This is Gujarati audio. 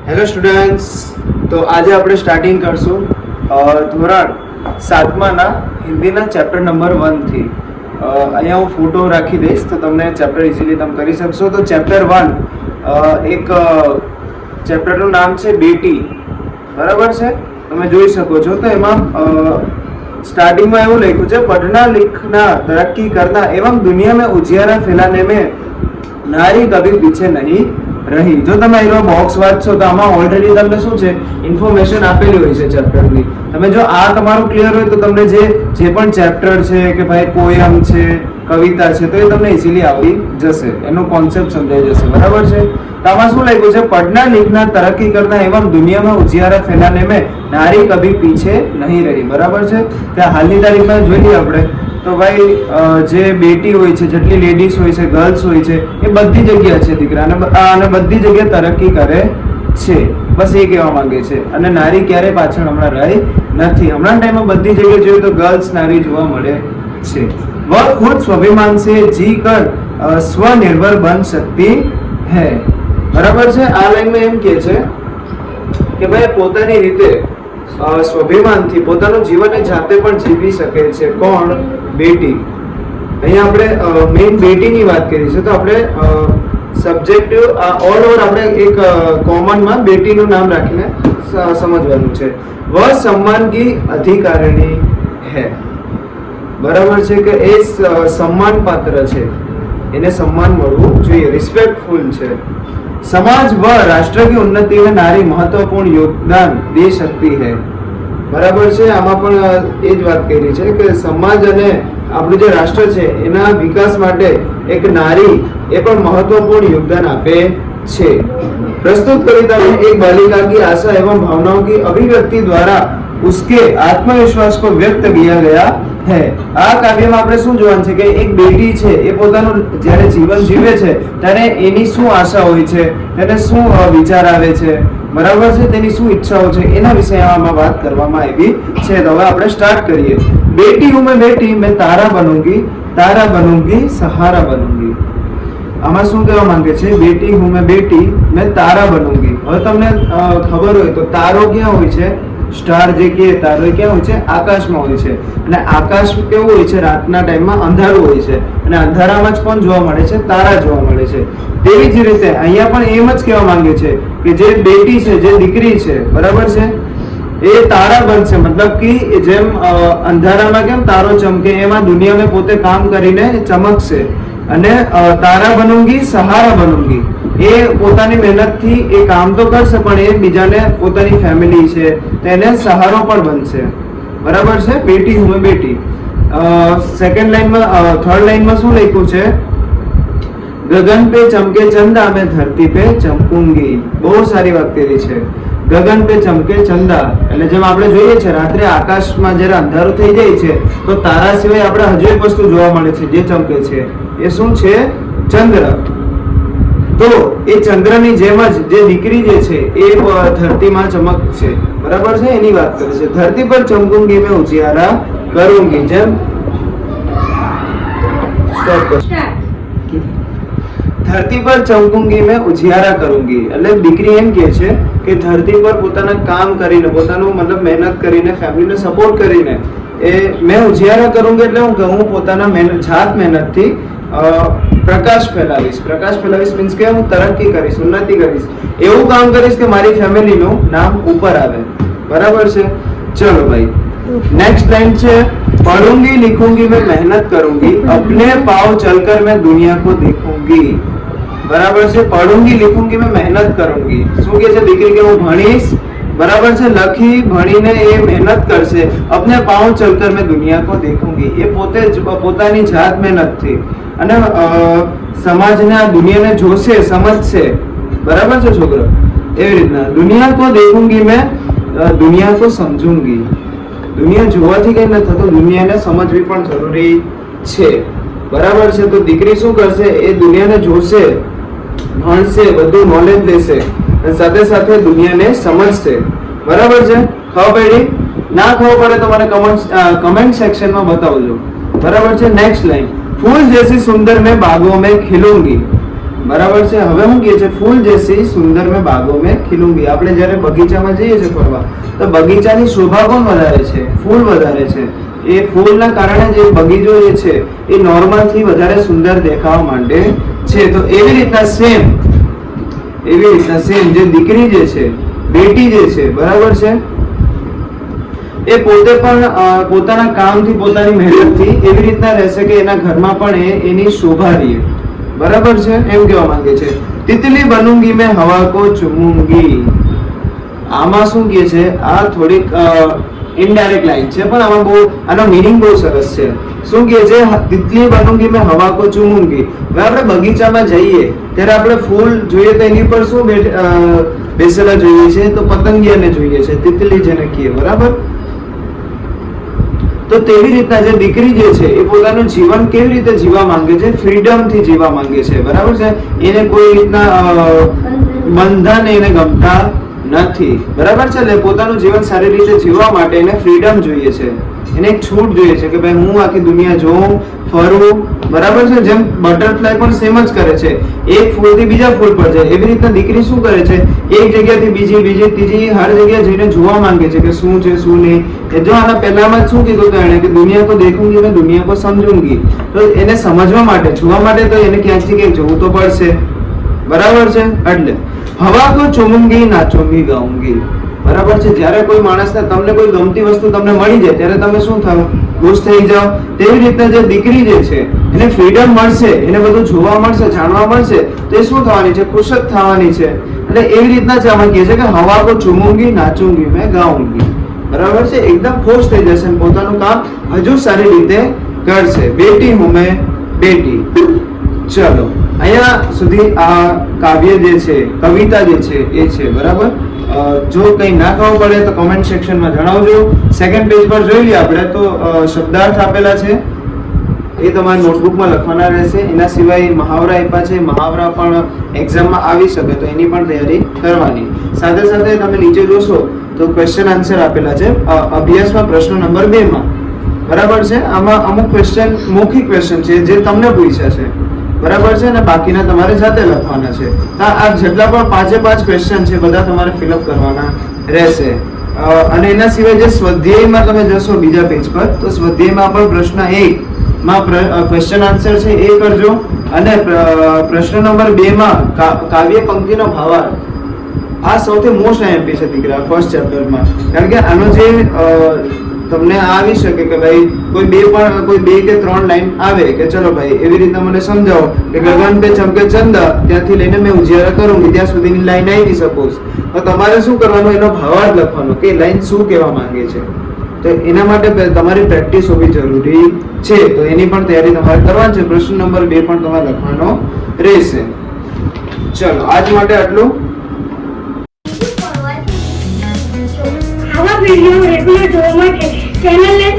હેલો સ્ટુડન્ટ્સ, તો આજે આપણે સ્ટાર્ટિંગ કરશું ધોરણ 7માના હિન્દીના ચેપ્ટર નંબર 1 થી. અહીંયા હું ફોટો રાખી દઈશ તો તમને ચેપ્ટર ઇઝીલી તમે કરી શકશો. તો ચેપ્ટર 1 એક ચેપ્ટરનું નામ છે બેટી, બરાબર છે, તમે જોઈ શકો છો. તો એમાં સ્ટાર્ટિંગમાં એવું લખ્યું છે, પઢના लिखना तरक्की करना एवं दुनिया में उजियारा फैलाने में नारी कभी पीछे नहीं રહી. જો તમે એનો બોક્સ વાંચશો તો આમાં ઓલરેડી તમને શું છે, ઇન્ફોર્મેશન આપેલી હોય છે ચેપ્ટરની. તમે જો આ તમારું ક્લિયર હોય તો તમને જે પણ ચેપ્ટર છે કે ભાઈ પોયમ છે, કવિતા છે, તો એ તમને ઇઝીલી આવડી જશે, એનો કોન્સેપ્ટ સમજાઈ જશે, બરાબર છે. તો આમાં શું લખ્યું છે, પઢના लिखना तरक्की करना एवं दुनिया में उजियारा फैलाने में नारी कभी पीछे नहीं रही, बराबर છે. ત્યાં હાલની તારીખમાં જોઈ લઈએ આપણે તો ભાઈ જે બેટી હોય છે, જેટલી લેડીઝ હોય છે, ગર્લ્સ હોય છે, એ બધી જગ્યા છે દીકરા અને બધી જગ્યાએ તરક્કી કરે છે, બસ એ કહેવા માંગે છે. અને નારી ક્યારે પાછળ હમણાં રહી નથી. હમણાં ટાઈમમાં બધી જગ્યાએ જોઈએ તો ગર્લ્સ નારી જોવા મળે છે. वह खुद स्वाभिमान से जी कर स्वनिर्भर बन सकती है, બરાબર છે. આ લાઈનમાં એમ કહે છે કે ભાઈ પોતાની રીતે સ્વાભિમાનથી પોતાનું જીવન જાતે પણ જીવી શકે છે. કોણ? બેટી. અહીંયા આપણે મેઇન બેટીની વાત કરી છે, તો આપણે સબ્જેક્ટિવ ઓલ ઓવર આપણે એક કોમનમાં બેટીનું નામ રાખીને સમજવાનું છે. વહ सम्मान की अधिकारिणी है, બરાબર છે, કે એ સન્માન પાત્ર છે, એને સન્માન મળવું જોઈએ, રિસ્પેક્ટફુલ છે. समाज व राष्ट्र की उन्नति में नारी महत्वपूर्ण योगदान दे सकती है, બરાબર છે. આમાં પણ એ જ વાત કરી છે કે સમાજ અને આપણું જે રાષ્ટ્ર છે એના વિકાસ માટે એક નારી એ પણ મહત્વपूर्ण योगदान આપે છે. प्रस्तुत कविता में एक बालिका की आशा एवं भावनाओं की अभिव्यक्ति द्वारा उसके आत्मविश्वास को व्यक्त किया गया है. આ કાવ્યમાં આપણે શું જોવાનું છે કે એક બેટી છે એ પોતાનું જ્યારે જીવન જીવે છે ત્યારે એની શું આશા હોય છે, તેને શું વિચાર આવે છે, બરાબર છે, તેની શું ઈચ્છાઓ છે, એના વિશે આમાં વાત કરવામાં આવી છે. તો હવે આપણે સ્ટાર્ટ કરીએ. બેટી હું મેં બેટી મેં તારા બનूंगी સહારા બનूंगी. આમાં શું કહેવા માંગે છે, બેટી હું મેં બેટી મેં તારા બનूंगी. હવે તમને ખબર હોય તો તારો ક્યાં હોય છે, સ્ટાર જે કે તારો ક્યાં હોય છે, આકાશમાં હોય છે. અને આકાશ કેવું હોય છે, રાતના ટાઈમમાં અંધારું હોય છે, અને અંધારામાં જ કોણ જોવા મળે છે, તારા જોવા મળે છે. તેવી જ રીતે અહીંયા પણ એમ જ કહેવા માંગે છે કે જે બેટી છે, જે દીકરી છે, બરાબર છે, એ તારા બનશે. મતલબ કે જેમ અંધારામાં કેમ તારો ચમકે, એમાં દુનિયામાં પોતે કામ કરીને ચમકશે. અને તારા બનूंगी સહારા બનूंगी, એ પોતાની મહેનતથી એ કામ તો કરશે પણ એ બીજાને, પોતાની ફેમિલી છે તેને સહારો પણ બનશે, બરાબર છે. બેટી હું બેટી. સેકન્ડ લાઈનમાં થર્ડ લાઈનમાં શું લખ્યું છે, ગગન पे चमके चंदा मैं धरती पे चमकूंगी. બહુ સારી વાત કરી છે. ગગન पे चमके चंदा એટલે જેમ આપણે જોઈએ છે રાત્રે આકાશમાં જ્યારે અંધારું થઈ જાય છે તો તારા સિવાય આપણે હજુ એક વસ્તુ જોવા મળે છે જે ચમકે છે, એ શું છે, ચંદ્ર. તો એ ચંદ્રની જેમ જ જે દીકરી જે છે એ ધરતીમાં ચમકશે, બરાબર છે, એની વાત કરે છે. ધરતી પર ચમકूंगी मैं उजियारा करूंगी. જેમ ધરતી પર ચમકूंगी मैं उजियारा करूंगी એટલે દીકરી એમ કહે છે કે ધરતી પર પોતાના કામ કરીને, પોતાનું મતલબ મહેનત કરીને, ફેમિલીને સપોર્ટ કરીને એ મેં ઉજિયારા કरूंगी એટલે હું પોતાના જાત મહેનતથી પ્રકાશ ફેલાવીશ. પ્રકાશ ફેલાવીશ મીન્સ કે હું તરક્કી કરીશ, ઉન્નતિ કરીશ, એવું કામ કરીશ કે મારી ફેમિલીનું નામ ઉપર આવે, બરાબર છે. ચલો ભાઈ, नेक्स्ट लाइन છે, पढ़ूंगी लिखूंगी मैं मेहनत करूंगी अपने पाँव चलकर मैं दुनिया को देखूंगी. बराबर છે. पढ़ूंगी लिखूंगी मैं मेहनत करूंगी. શું કહે છે દીકરી કે હું ભણીશ, બરાબર છે, લખી ભણીને એ મહેનત કરશે. अपने पाँव चलकर मैं दुनिया को देखूंगी, એ પોતે જ પોતાની જાત મહેનતથી અને સમાજને, આ દુનિયાને જોશે, સમજશે, બરાબર છે છોકરો. એવી રીતના દુનિયા को देखूंगी मैं दुनिया को समझूंगी. દુનિયા જોવાથી કઈ ન થતું, દુનિયાને સમજવી પણ જરૂરી છે, બરાબર છે. તો દીકરી શું કરશે, એ દુનિયાને જોશે, ભણશે, બધું નોલેજ લેશે અને સાથે સાથે દુનિયાને સમજશે, બરાબર છે. ખબર પડી? ના ખબર પડે તો મને કમેન્ટ સેક્શનમાં બતાવજો, બરાબર છે. નેક્સ્ટ લાઈન, फूल जैसी सुंदर मैं बागों में खिलूंगी. બરાબર છે. હવે શું કહે છે, ફૂલ જૈસી સુંદર મેં બાગો મેં ખીલુંગી. આપણે જ્યારે બગીચામાં જઈએ છીએ ફરવા, તો બગીચાની શોભા કોણ વધારે છે? ફૂલ વધારે છે. એ ફૂલના કારણે જે બગીચો જે છે એ નોર્મલ થી વધારે સુંદર દેખાવા માંડે છે. તો એવી રીતના સેમ જે દીકરી જે છે, બેટી જે છે, બરાબર છે, એ પોતે પણ પોતાના કામથી, પોતાની મહેનતથી એવી રીતના રહેશે કે એના ઘરમાં પણ એની શોભા રહે. બરાબર છે, એમ કહેવા માંગે છે. તિતલી બનુંગી મેં હવા કો ચૂમૂંગી. આમાં શું કહે છે, આ થોડીક ઇનડાયરેક્ટ લાઈન છે, પણ આમાં બહુ આનો મીનિંગ બહુ સરસ છે. શું કહે છે, તિતલી બનુંગી મેં હવા કો ચૂમૂંગી. હવે આપણે બગીચામાં જઈએ ત્યારે આપણે ફૂલ જોઈએ તો એની પર શું બેસેલા જોઈએ છે? તો પતંગિયાને જોઈએ છે, તિતલી જેને કહીએ. બરાબર. તો તેવી રીતના જે દીકરી જે છે એ પોતાનું જીવન કેવી રીતે જીવવા માંગે છે? ફ્રીડમ થી જીવવા માંગે છે. બરાબર છે. એને કોઈ રીતના બંધન એને ગમતા નથી. બરાબર છે. એટલે પોતાનું જીવન સારી રીતે જીવવા માટે એને ફ્રીડમ જોઈએ છે, એને એક છૂટ જોઈએ છે કે ભાઈ હું આખી દુનિયા જોઉં, ફરું. બરાબર છે. જેમ બટરફ્લાય પણ સેમ જ કરે છે, એક ફૂલથી બીજા ફૂલ પર જાય. એવી રીતના દીકરી શું કરે છે, એક જગ્યાથી બીજી, ત્રીજી, હર જગ્યાએ જઈને જોવા માંગે છે કે શું છે શું નહીં. જો આના પહેલામાં શું કીધું હતું એને કે દુનિયા કો દેખુંગી મેં દુનિયા કો સમજूंगी. તો એને સમજવા માટે, જોવા માટે તો એને ક્યાંકથી ક્યાંક જવું તો પડશે. બરાબર છે. એટલે હવા કો ચૂમूंगी નાચूंगी ગાऊंगी. બરાબર છે. જ્યારે કોઈ માણસને, તમને કોઈ ગમતી વસ્તુ તમને મળી જાય ત્યારે તમે શું થાવ? ખુશ થઈ જાઓ. તેવી રીતના જે દીકરી જે છે એને ફ્રીડમ મળશે, એને બધું જોવા મળશે, જાણવા મળશે, તો એ શું થવાની છે? ખુશ જ થવાની છે. એટલે એવી રીતના જ આમાં કહે છે કે હવા કો ચૂમूंगी નાચूंगी મેં ગાऊंगी. બરાબર છે. એકદમ ખુશ થઈ જશે અને પોતાનું કામ હજુ સારી રીતે કરશે. બેટી હું મેં બેટી. ચલો અહીંયા સુધી આ કાવ્ય જે છે, કવિતા જે છે એ છે. બરાબર. જો કંઈ ના ખબર પડે તો કોમેન્ટ સેક્શનમાં જણાવજો. સેકન્ડ પેજ પર જોઈ લઈએ આપણે તો શબ્દાર્થ આપેલા છે, એ તમારી નોટબુકમાં લખવાના રહેશે. એના સિવાય મહાવરા આપ્યા છે, મહાવરા પણ એક્ઝામમાં આવી શકે તો એની પણ તૈયારી કરવાની. સાથે સાથે તમે નીચે જોશો તો ક્વેશ્ચન આન્સર આપેલા છે અભ્યાસમાં પ્રશ્ન નંબર 2 માં. બરાબર છે. આમાં અમુક ક્વેશ્ચન મૌખિક ક્વેશ્ચન છે જે તમને પૂછ્યા છે. બરાબર છે. અને બાકીના તમારે જાતે લખવાના છે. આ જેટલા પણ 5 ક્વેશ્ચન છે બધા તમારે ફિલઅપ કરવાના રહેશે. અને એના સિવાય જે સ્વાધ્યાયમાં તમે જશો બીજા પેજ પર, તો સ્વાધ્યાયમાં પણ પ્રશ્ન 1 માં ક્વેશ્ચન આન્સર છે એ કરજો. અને પ્રશ્ન નંબર 2 માં કાવ્ય પંક્તિનો ભાવાર્થ. આ સૌથી મોસ્ટ આઈએમપી છે દીકરા ફર્સ્ટ ચેપ્ટરમાં. કારણ કે આનો જે તમને આવી શકે કે ભાઈ કોઈ બે કે ત્રણ લાઈન આવે કે ચલો ભાઈ એવી રીતના મને સમજાવો કે ગગન पे चमके चंदा ત્યાંથી લઈને મેં ઉજિયારા કरूंगी ત્યાં સુધીની લાઈન આવી સપોઝ, તો તમારે શું કરવાનું? એનો ભાવાર્થ લખવાનો કે લાઈન શું કહેવા માંગે છે. તો એના માટે તમારી પ્રેક્ટિસ હોવી જરૂરી છે. તો એની પણ તૈયારી તમારે કરવાની છે. પ્રશ્ન નંબર 2 પણ તમારે લખવાનો રહેશે. ચલો આજ માટે આટલું. આવા વિડિયો રેગ્યુલર જોવા માટે ચેનલને